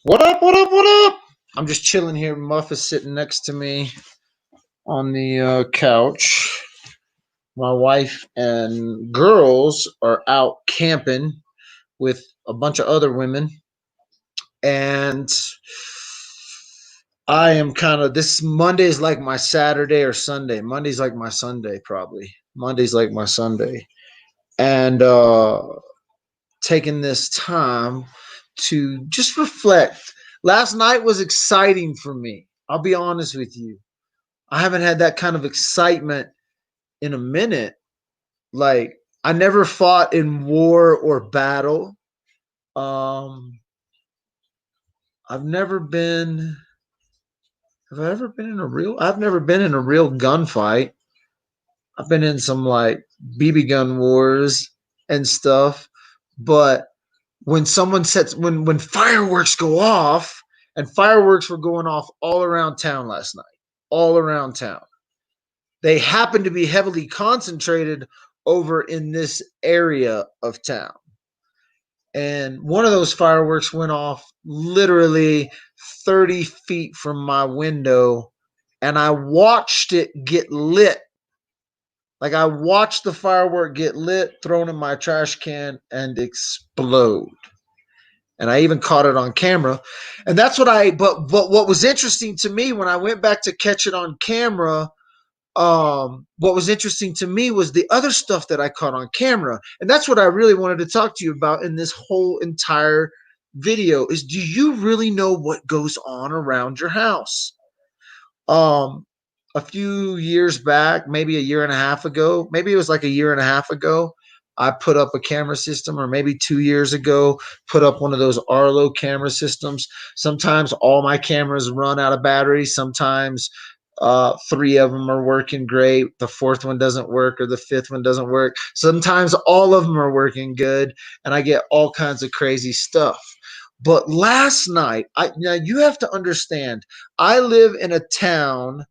What up? What up? What up? I'm just chilling here. Muff is sitting next to me on the couch. My wife and girls are out camping with a bunch of other women, and I am kind of this Monday is like my Saturday or Sunday. Monday's like my Sunday, probably. Monday's like my Sunday, and taking this time to just reflect. Last night was exciting for me. I'll be honest with you. I haven't had that kind of excitement in a minute. Like, I never fought in war or battle. Um, I've never been. Have I ever been in a real? I've never been in a real gunfight. I've been in some like BB gun wars and stuff, but when fireworks go off, and fireworks were going off all around town last night, all around town. They happen to be heavily concentrated over in this area of town. And one of those fireworks went off literally 30 feet from my window, and I watched it get lit. Like, I watched the firework get lit, thrown in my trash can, and explode. And I even caught it on camera. And that's what but what was interesting to me when I went back to catch it on camera, what was interesting to me was the other stuff that I caught on camera. And that's what I really wanted to talk to you about in this whole entire video is, do you really know what goes on around your house? Um, a few years back, maybe a year and a half ago, maybe it was like a year and a half ago, I put up a camera system, or maybe 2 years ago, put up one of those Arlo camera systems. Sometimes all my cameras run out of battery. Sometimes three of them are working great. The fourth one doesn't work, or the fifth one doesn't work. Sometimes all of them are working good, and I get all kinds of crazy stuff. But last night, now you have to understand, I live in a town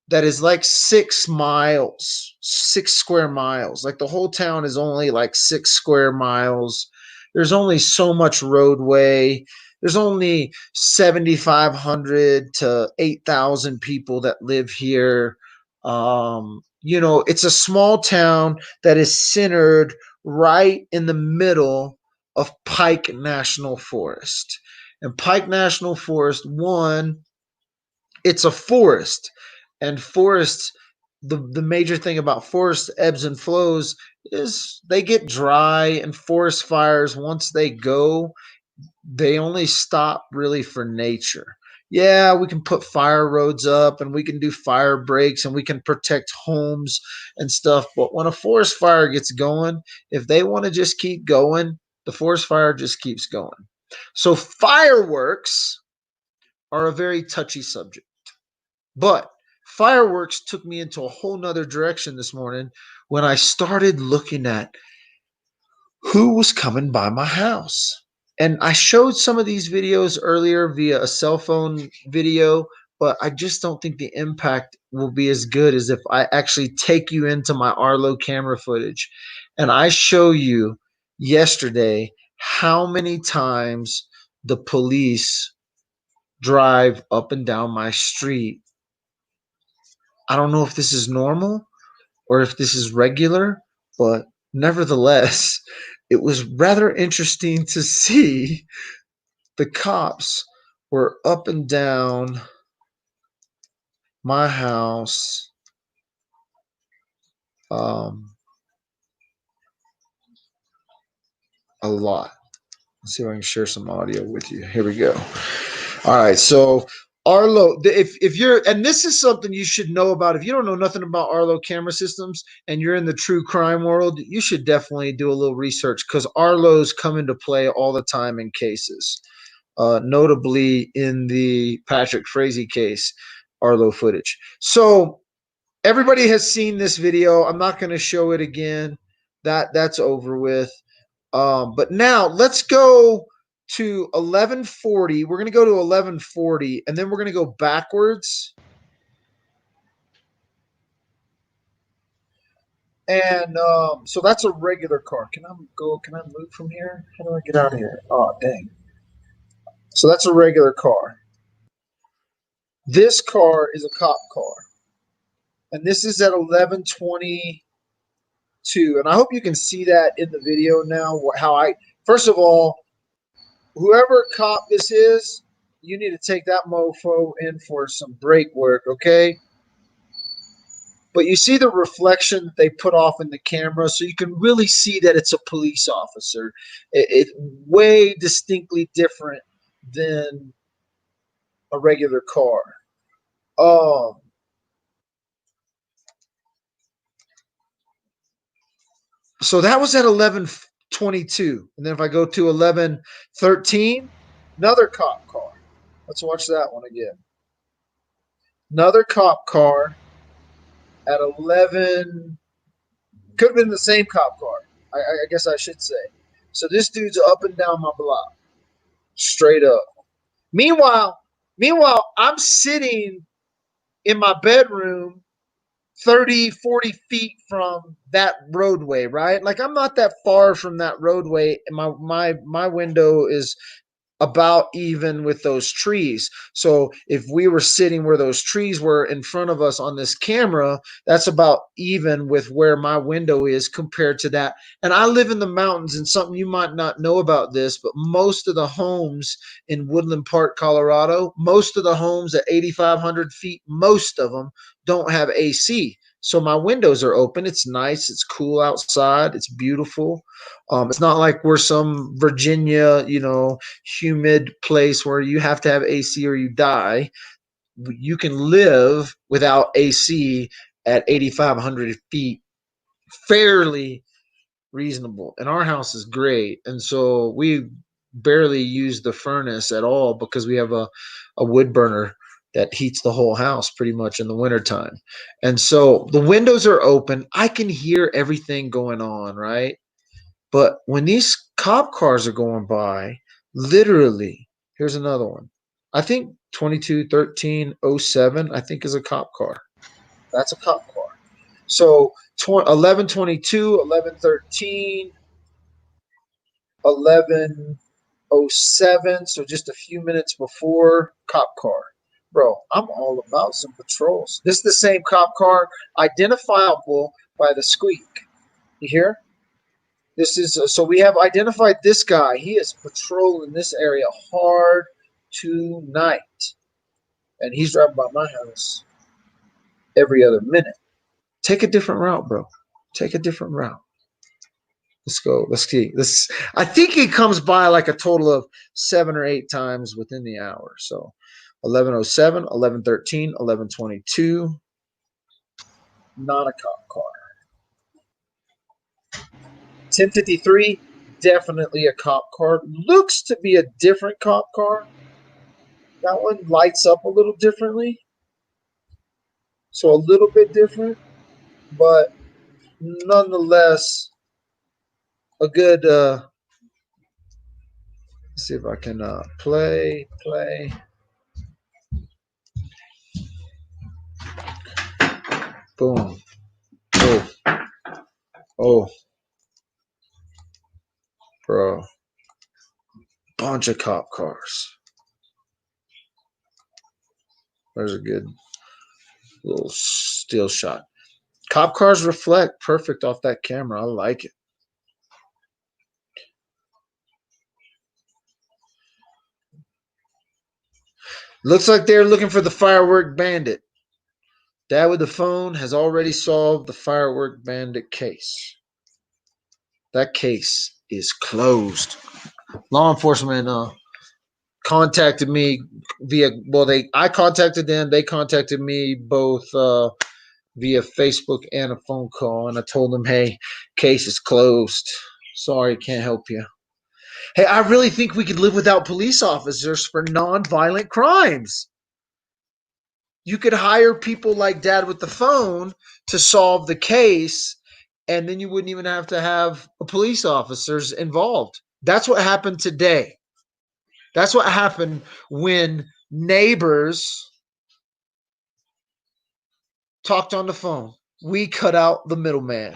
that is like 6 miles, 6 square miles. Like, the whole town is only like 6 square miles. There's only so much roadway. There's only 7,500 to 8,000 people that live here. It's a small town that is centered right in the middle of Pike National Forest. And Pike National Forest, one, it's a forest, and forests, the major thing about forest ebbs and flows is they get dry, and forest fires, once they go, they only stop really for nature. Yeah, we can put fire roads up, and we can do fire breaks, and we can protect homes and stuff, but when a forest fire gets going, if they want to just keep going, the forest fire just keeps going. So fireworks are a very touchy subject. But fireworks took me into a whole nother direction this morning when I started looking at who was coming by my house. And I showed some of these videos earlier via a cell phone video, but I just don't think the impact will be as good as if I actually take you into my Arlo camera footage and I show you yesterday how many times the police drive up and down my street. I don't know if this is normal or if this is regular, but nevertheless, it was rather interesting to see the cops were up and down my house. um, a lot. Let's see if I can share some audio with you. Here we go. All right, so Arlo, if you're, and this is something you should know about. If you don't know nothing about Arlo camera systems and you're in the true crime world, you should definitely do a little research, because Arlos come into play all the time in cases. Notably in the Patrick Frazee case, Arlo footage. So everybody has seen this video. I'm not going to show it again. That's over with. But now let's go to 1140. We're going to go to 1140, and then we're going to go backwards. And so that's a regular car. Can I move from here? How do I get out of here? Oh, dang. So that's a regular car. This car is a cop car. And this is at 11:22. And I hope you can see that in the video now. How first of all, whoever cop this is, you need to take that mofo in for some brake work, okay? But you see the reflection that they put off in the camera, so you can really see that it's a police officer. It's way distinctly different than a regular car. Um, so that was at 11:22, and then if I go to 11:13, another cop car. Let's watch that one again. Another cop car at 11. Could have been the same cop car. I guess I should say. So this dude's up and down my block, straight up. Meanwhile, I'm sitting in my bedroom 30, 40 feet from that roadway, right? Like I'm not that far from that roadway. My window is about even with those trees. So if we were sitting where those trees were in front of us on this camera, that's about even with where my window is compared to that. And I live in the mountains, and something you might not know about this, but most of the homes in Woodland Park, Colorado, most of the homes at 8,500 feet, most of them don't have AC. So my windows are open. It's nice. It's cool outside. It's beautiful. It's not like we're some Virginia, humid place where you have to have AC or you die. You can live without AC at 8,500 feet fairly reasonable. And our house is great. And so we barely use the furnace at all because we have a wood burner that heats the whole house pretty much in the wintertime. And so the windows are open. I can hear everything going on, right? But when these cop cars are going by, literally, here's another one. I think 221307, I think, is a cop car. That's a cop car. So 1122, 1113, 1107. So just a few minutes before, cop car. Bro, I'm all about some patrols. This is the same cop car, identifiable by the squeak. You hear? This is so we have identified this guy. He is patrolling this area hard tonight, and he's driving by my house every other minute. Take a different route, bro. Take a different route. Let's go. Let's see. This I think he comes by like a total of 7 or 8 times within the hour. So 1107, 1113, 1122. Not a cop car. 1053, definitely a cop car. Looks to be a different cop car. That one lights up a little differently. So a little bit different, but nonetheless a good let's see if I can play. Boom. Oh. Oh. Bro. Bunch of cop cars. There's a good little still shot. Cop cars reflect perfect off that camera. I like it. Looks like they're looking for the Firework Bandit. Dad with the phone has already solved the Firework Bandit case. That case is closed. Law enforcement contacted me via I contacted them, they contacted me both via Facebook and a phone call, and I told them, hey, case is closed, sorry, can't help you. Hey, I really think we could live without police officers for non-violent crimes. You could hire people like Dad with the phone to solve the case, and then you wouldn't even have to have police officers involved. That's what happened today. That's what happened when neighbors talked on the phone. We cut out the middleman.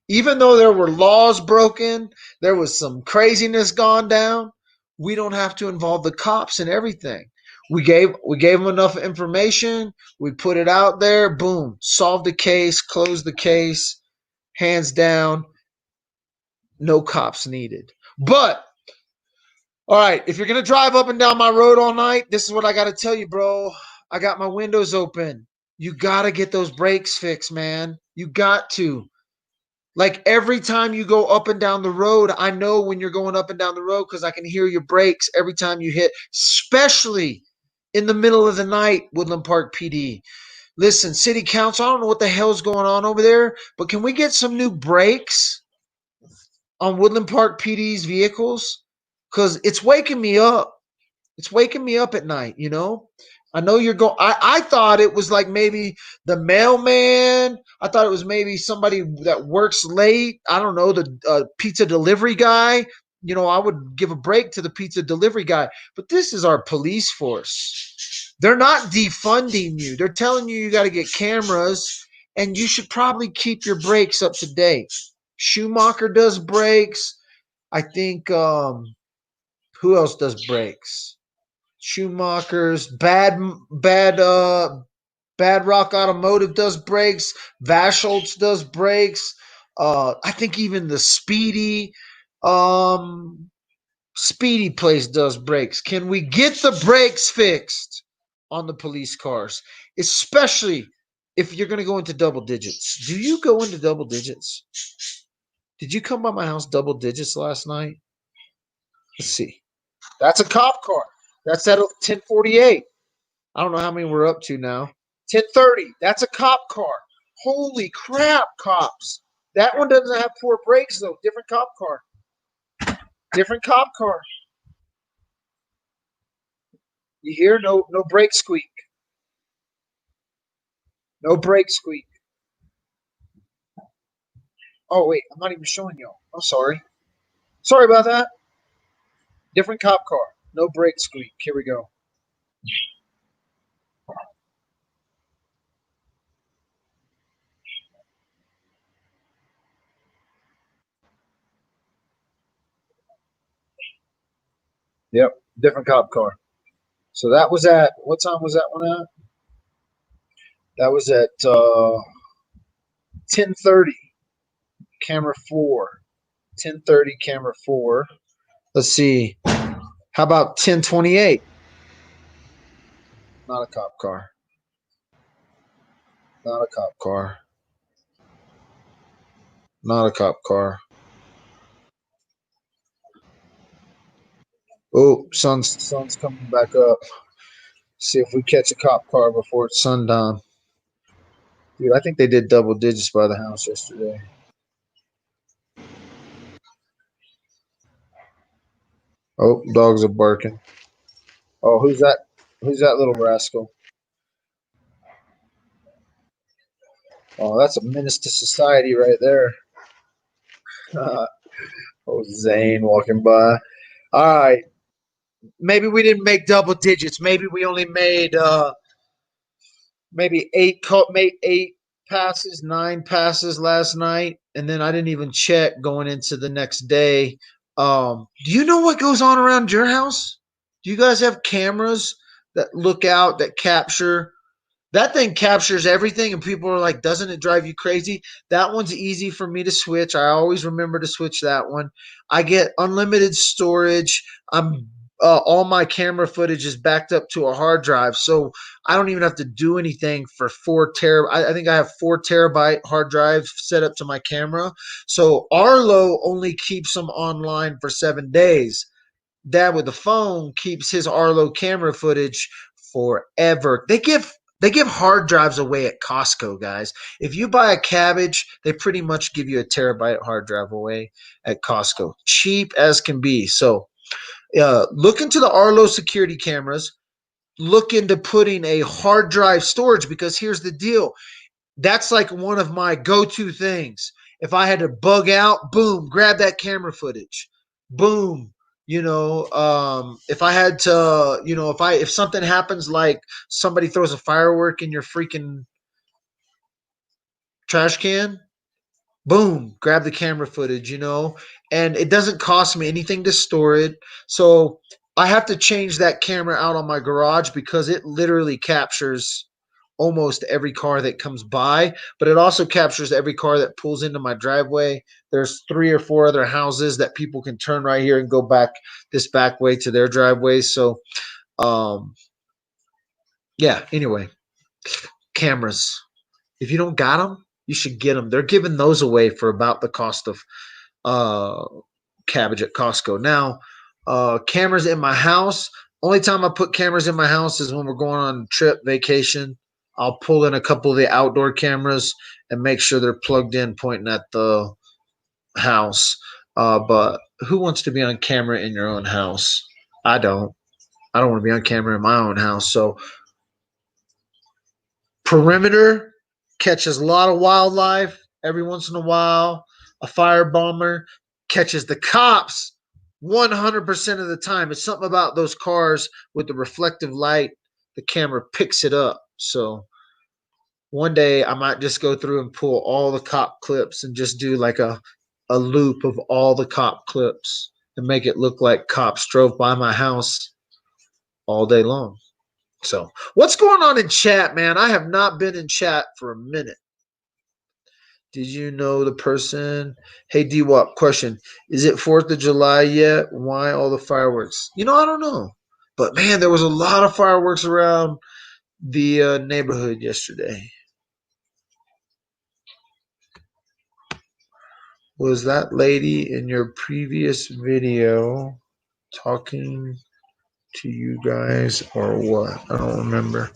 Even though there were laws broken, there was some craziness gone down, we don't have to involve the cops in everything. We gave them enough information. We put it out there. Boom, solved the case, closed the case, hands down. No cops needed. But all right, if you're gonna drive up and down my road all night, this is what I got to tell you, bro. I got my windows open. You gotta get those brakes fixed, man. You got to. Like every time you go up and down the road, I know when you're going up and down the road because I can hear your brakes every time you hit, especially in the middle of the night, Woodland Park PD. Listen, City Council, I don't know what the hell's going on over there, but can we get some new brakes on Woodland Park PD's vehicles? Because it's waking me up. It's waking me up at night, you know? I know you're going. I thought it was like maybe the mailman. I thought it was maybe somebody that works late. I don't know, the pizza delivery guy. You know, I would give a break to the pizza delivery guy. But this is our police force. They're not defunding you. They're telling you got to get cameras and you should probably keep your brakes up to date. Schumacher does brakes. I think who else does brakes? Schumacher's Bad Rock Automotive does brakes. Vaschholz does brakes. I think even the um, Speedy place does brakes. Can we get the brakes fixed on the police cars, especially if you're going to go into double digits? Do you go into double digits? Did you come by my house double digits last night? Let's see. That's a cop car. That's at 1048. I don't know how many we're up to now. 1030. That's a cop car. Holy crap, cops. That one doesn't have four brakes though. Different cop car. Different cop car. You hear? No brake squeak. No brake squeak. Oh wait, I'm not even showing y'all. I'm sorry. Sorry about that. Different cop car. No brake squeak. Here we go. Yep. Different cop car. So that was at what time was that one at? That was at 10:30. Camera 4. 10:30 camera 4. Let's see. How about 1028? Not a cop car. Not a cop car. Not a cop car. Oh, sun's coming back up. See if we catch a cop car before it's sundown. Dude, I think they did double digits by the house yesterday. Oh, dogs are barking. Oh, who's that? Who's that little rascal? Oh, that's a menace to society right there. Oh, Zane walking by. All right. Maybe we didn't make double digits. Maybe we only made maybe made 8 passes, 9 passes last night, and then I didn't even check going into the next day. Do you know what goes on around your house? Do you guys have cameras that look out that capture that thing captures everything, and people are like, doesn't it drive you crazy? That one's easy for me to switch. I always remember to switch that one. I get unlimited storage. I'm all my camera footage is backed up to a hard drive, so I don't even have to do anything for 4 terabyte. I think I have 4 terabyte hard drive set up to my camera. So Arlo only keeps them online for 7 days. Dad with the phone keeps his Arlo camera footage forever. They give hard drives away at Costco, guys. If you buy a cabbage, they pretty much give you a terabyte hard drive away at Costco. Cheap as can be. So look into the Arlo security cameras. Look into putting a hard drive storage because here's the deal. That's like one of my go-to things. If I had to bug out, boom, grab that camera footage. Boom. If I had to, if something happens like somebody throws a firework in your freaking trash can, boom, grab the camera footage, and it doesn't cost me anything to store it. So I have to change that camera out on my garage because it literally captures almost every car that comes by, but it also captures every car that pulls into my driveway. There's 3 or 4 other houses that people can turn right here and go back this back way to their driveways. So, um, yeah, anyway, cameras. If you don't got them, you should get them. They're giving those away for about the cost of uh, cabbage at Costco. Now, cameras in my house. Only time I put cameras in my house is when we're going on a trip, vacation. I'll pull in a couple of the outdoor cameras and make sure they're plugged in, pointing at the house. But who wants to be on camera in your own house? I don't. I don't want to be on camera in my own house. So perimeter catches a lot of wildlife every once in a while. A fire bomber catches the cops 100% of the time. It's something about those cars with the reflective light. The camera picks it up. So one day I might just go through and pull all the cop clips and just do like a loop of all the cop clips and make it look like cops drove by my house all day long. So, what's going on in chat, man? I have not been in chat for a minute. Did you know the person? Hey, D-Wop, question. Is it 4th of July yet? Why all the fireworks? I don't know. But man, there was a lot of fireworks around the neighborhood yesterday. Was that lady in your previous video talking to you guys or what? I don't remember.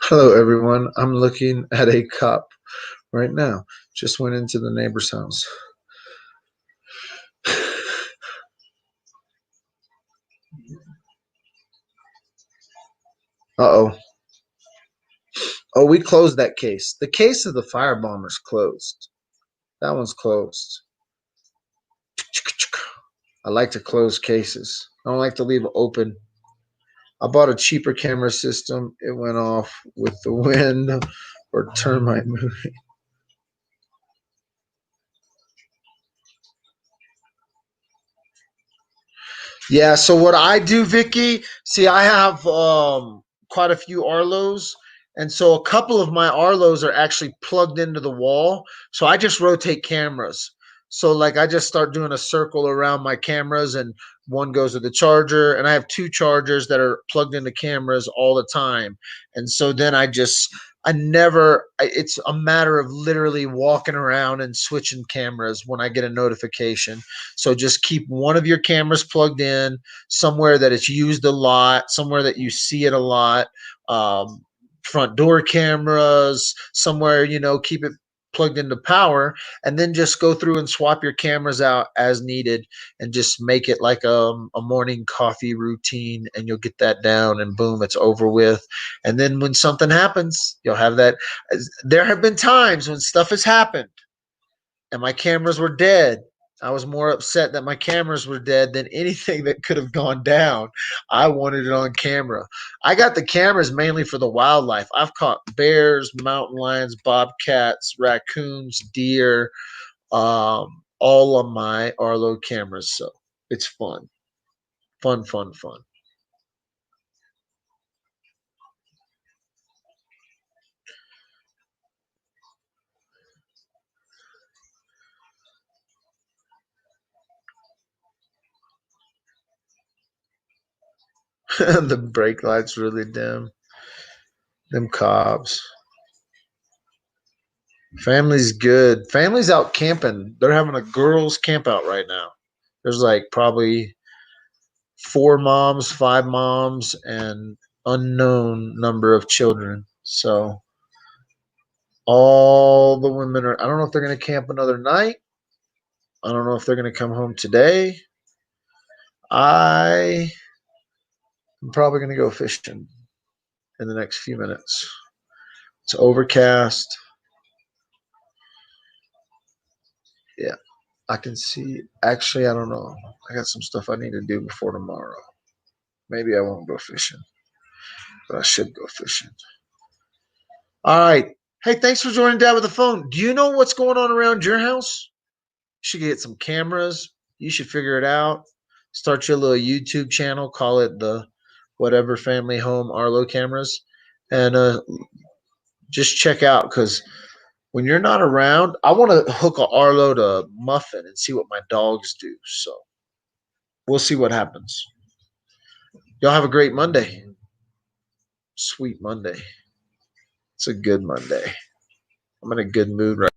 Hello, everyone. I'm looking at a cop right now. Just went into the neighbor's house. Uh-oh. Oh, we closed that case. The case of the firebombers closed. That one's closed. I like to close cases. I don't like to leave it open. I bought a cheaper camera system. It went off with the wind or termite moving. Yeah, so what I do, Vicky, see, I have quite a few Arlos, and so a couple of my Arlos are actually plugged into the wall. So I just rotate cameras. So like I just start doing a circle around my cameras, and one goes with the charger, and I have 2 chargers that are plugged into cameras all the time. And so then I never, it's a matter of literally walking around and switching cameras when I get a notification. So just keep one of your cameras plugged in somewhere that it's used a lot, somewhere that you see it a lot. Um, Front door cameras, somewhere, keep it plugged into power, and then just go through and swap your cameras out as needed and just make it like a morning coffee routine, and you'll get that down and boom, it's over with. And then when something happens, you'll have that. There have been times when stuff has happened and my cameras were dead. I was more upset that my cameras were dead than anything that could have gone down. I wanted it on camera. I got the cameras mainly for the wildlife. I've caught bears, mountain lions, bobcats, raccoons, deer, all on my Arlo cameras. So it's fun. Fun, fun, fun. The brake lights really dim. Them cops. Family's good. Family's out camping. They're having a girls' camp out right now. There's like probably 4 moms, 5 moms, and unknown number of children. So all the women are. I don't know if they're going to camp another night. I don't know if they're going to come home today. I am probably going to go fishing in the next few minutes. It's overcast. I can see. Actually, I don't know. I got some stuff I need to do before tomorrow. Maybe I won't go fishing, but I should go fishing. All right. Hey, thanks for joining Dad with the phone. Do you know what's going on around your house? You should get some cameras. You should figure it out. Start your little YouTube channel. Call it the whatever family home Arlo cameras, and just check out because when you're not around, I want to hook a Arlo to Muffin and see what my dogs do. So we'll see what happens. Y'all have a great Monday. Sweet Monday. It's a good Monday. I'm in a good mood right